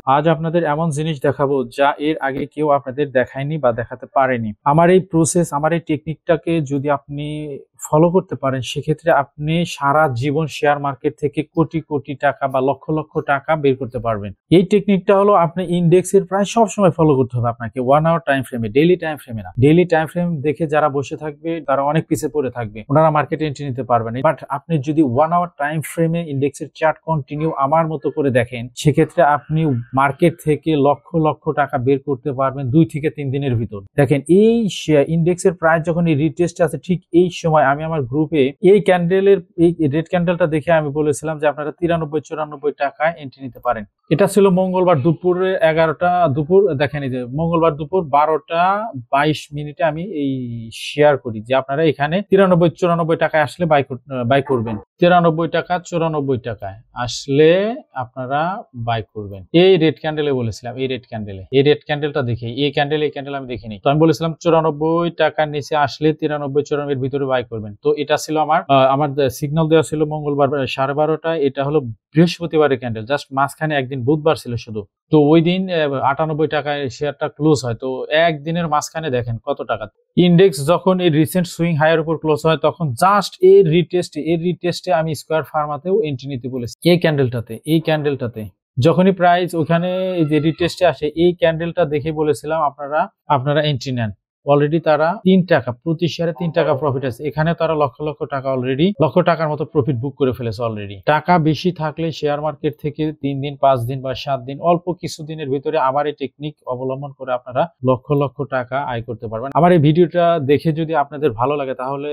আজ আপনাদের এমন জিনিস দেখাবো যা এর আগে কেউ আপনাদের দেখায়নি বা দেখাতে পারেনি। আমার এই প্রসেস, আমার এই টেকনিকটাকে যদি আপনি ফলো করতে পারেন, সেক্ষেত্রে আপনি সারা জীবন শেয়ার মার্কেট থেকে কোটি কোটি টাকা বা লক্ষ লক্ষ টাকা বের করতে পারবেন। এই টেকনিকটা হলো আপনি ইন্ডেক্সের প্রায় সবসময় ফলো করতে হবে আপনাকে, 1 আওয়ার টাইম ফ্রেমে, ডেইলি টাইম ফ্রেমে না। ডেইলি টাইম ফ্রেম দেখে যারা বসে থাকবে তারা অনেক পিছিয়ে পড়ে থাকবে, ওনারা মার্কেটে এন্ট্রি নিতে পারবেন। বাট আপনি যদি 1 আওয়ার টাইম ফ্রেমে ইন্ডেক্সের চার্ট কন্টিনিউ আমার মতো করে দেখেন, সেক্ষেত্রে আপনি মার্কেট থেকে লক্ষ লক্ষ টাকা বের করতে পারবেন 2 থেকে 3 দিনের ভিতর। দেখেন, এই ইন্ডেক্সের প্রাইস যখন এই রিটেস্ট আছে, ঠিক এই সময় আমি আমার গ্রুপে এই ক্যান্ডেলের, এই রেড ক্যান্ডেলটা দেখে আমি বলেছিলাম যে আপনারা 93-94 টাকায় এন্ট্রি নিতে পারেন। এটা ছিল মঙ্গলবার দুপুরে 11টা দুপুর, দেখেন এই যে মঙ্গলবার দুপুর 12টা 22 মিনিটে আমি এই শেয়ার করি যে আপনারা এখানে 93-94 টাকায় আসলে বাই করবেন। 93 টাকা 94 টাকায় আসলে আপনারা বাই করবেন। এই রেড ক্যান্ডেলে বলেছিলাম, এই রেড ক্যান্ডেলটা দেখে, এই ক্যান্ডেল আমি দেখিনি। তো আমি বলেছিলাম 94 টাকার নিচে আসলে 93-94 এর ভিতরে বাই করবেন। তো এটা ছিল আমার সিগন্যাল দেওয়া ছিল মঙ্গলবার 12:30টায়। এটা হলো বৃহস্পতিবারের ক্যান্ডেল, জাস্ট মাঝখানে একদিন বুধবার ছিল শুধু। তো ওই দিন 98 টাকায় শেয়ারটা ক্লোজ হয়। তো একদিনের মাঝখানে দেখেন কত টাকা। ইন্ডেক্স যখন এই রিসেন্ট সুইং হাইয়ের উপর ক্লোজ হয়, তখন জাস্ট এর রিটেস্টে আমি স্কয়ার ফার্মাতেও এন্ট্রি নিতে বলেছি। এই ক্যান্ডেলটাতে যখনই প্রাইস ওখানে এই যে রিটেস্টে আসে, এই ক্যান্ডেলটা দেখে বলেছিলাম আপনারা এন্ট্রি নেন। অলরেডি তারা 3 টাকা প্রতি শেয়ারে 3 টাকা প্রফিট আছে। এখানে তারা লক্ষ লক্ষ টাকা, অলরেডি লক্ষ টাকার মতো প্রফিট বুক করে ফেলেছে অলরেডি। টাকা বেশি থাকলে শেয়ার মার্কেট থেকে 3 দিন 5 দিন বা 7 দিন, অল্প কিছু দিনের ভিতরে আমার এই টেকনিক অবলম্বন করে আপনারা লক্ষ লক্ষ টাকা আয় করতে পারবেন। আমার এই ভিডিওটা দেখে যদি আপনাদের ভালো লাগে, তাহলে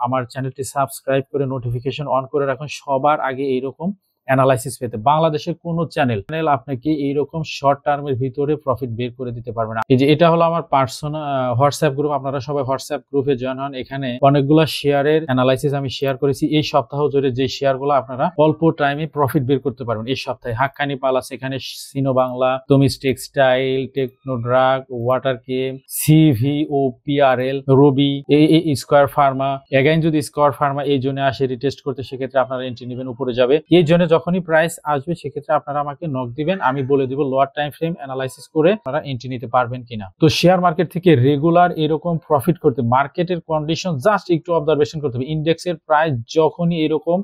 আমার চ্যানেলটি সাবস্ক্রাইব করে নোটিফিকেশন অন করে রাখুন, সবার আগে এইরকম অ্যানালাইসিস পেতে। বাংলাদেশের কোনো চ্যানেল আপনাকে এইরকম শর্ট টার্মের ভিতরে প্রফিট বের করে দিতে পারবে না। এই যে এটা হলো আমার পার্সোনাল হোয়াটসঅ্যাপ গ্রুপ, আপনারা সবাই হোয়াটসঅ্যাপ গ্রুপে জয়েন হন। এখানে অনেকগুলো শেয়ারের অ্যানালাইসিস আমি শেয়ার করেছি। এই সপ্তাহ জুড়ে যে শেয়ারগুলো আপনারা অল্প টাইমে প্রফিট বের করতে পারবেন এই সপ্তাহে, হাক্কানি পালাস, এখানে সিনো বাংলা, তমিজ টেক্সটাইল, টেকনোড্রাগ, ওয়াটার কেম, CVOPRL, রবি, এই স্কয়ার ফার্মা। এগেইন যদি স্কয়ার ফার্মা এই জোনে আসে রিটেস্ট করতে, সেক্ষেত্রে আপনারা এন্ট্রি নেবেন, উপরে যাবে। এই জোনে যখনই প্রাইস আসবে, সেক্ষেত্রে আপনারা আমাকে নক দিবেন, আমি বলে দিব লোয়ার টাইম ফ্রেম অ্যানালাইসিস করে আপনারা এন্ট্রি নিতে পারবেন কিনা। তো শেয়ার মার্কেট থেকে রেগুলার এরকম প্রফিট করতে মার্কেটের কন্ডিশন জাস্ট একটু অবজারভেশন করতে হবে। ইন্ডেক্সের প্রাইস যখনই এরকম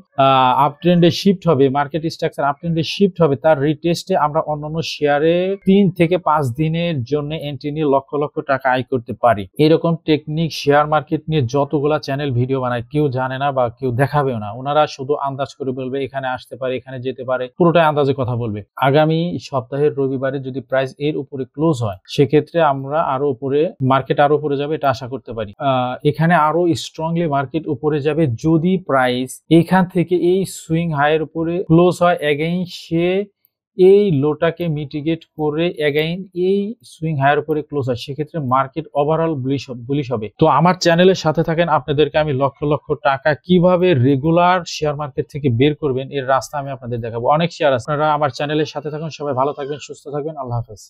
আপ ট্রেন্ডে শিফট হবে, মার্কেট স্ট্রাকচার আপ ট্রেন্ডে শিফট হবে, তার রিটেস্টে আমরা অন্যান্য শেয়ারে 3 থেকে 5 দিনের জন্য এন্ট্রি নিয়ে লক্ষ লক্ষ টাকা আয় করতে পারি। এরকম টেকনিক শেয়ার মার্কেট নিয়ে যতগুলা চ্যানেল ভিডিও বানায়, কেউ জানে না বা কেউ দেখাবেও না। ওনারা শুধু আন্দাজ করে বলবে এখানে আসতে পারে, এখানে যেতে পারে, পুরোটাই আন্দাজে কথা বলবে। আগামী সপ্তাহের রবিবারে যদি প্রাইস এর উপরে ক্লোজ হয়, সেক্ষেত্রে আমরা আরো উপরে, মার্কেট আরো উপরে যাবে, এটা আশা করতে পারি। এখানে আরো স্ট্রংলি মার্কেট উপরে যাবে যদি প্রাইস এখান থেকে এই সুইং হাইয়ের উপরে ক্লোজ হয়। এগেইন সে এই লোটাকে মিটিগেট করে এগেইন এই সুইং হাইয়ের উপরে ক্লোজ হয়, সেক্ষেত্রে মার্কেট ওভারঅল বুলিশ হবে। তো আমার চ্যানেলের সাথে থাকেন, আপনাদেরকে আমি লক্ষ লক্ষ টাকা কিভাবে রেগুলার শেয়ার মার্কেট থেকে বের করবেন এর রাস্তা আমি আপনাদের দেখাবো। অনেক শেয়ার আছে, আপনারা আমার চ্যানেলের সাথে থাকুন। সবাই ভালো থাকবেন, সুস্থ থাকবেন। আল্লাহ হাফেজ।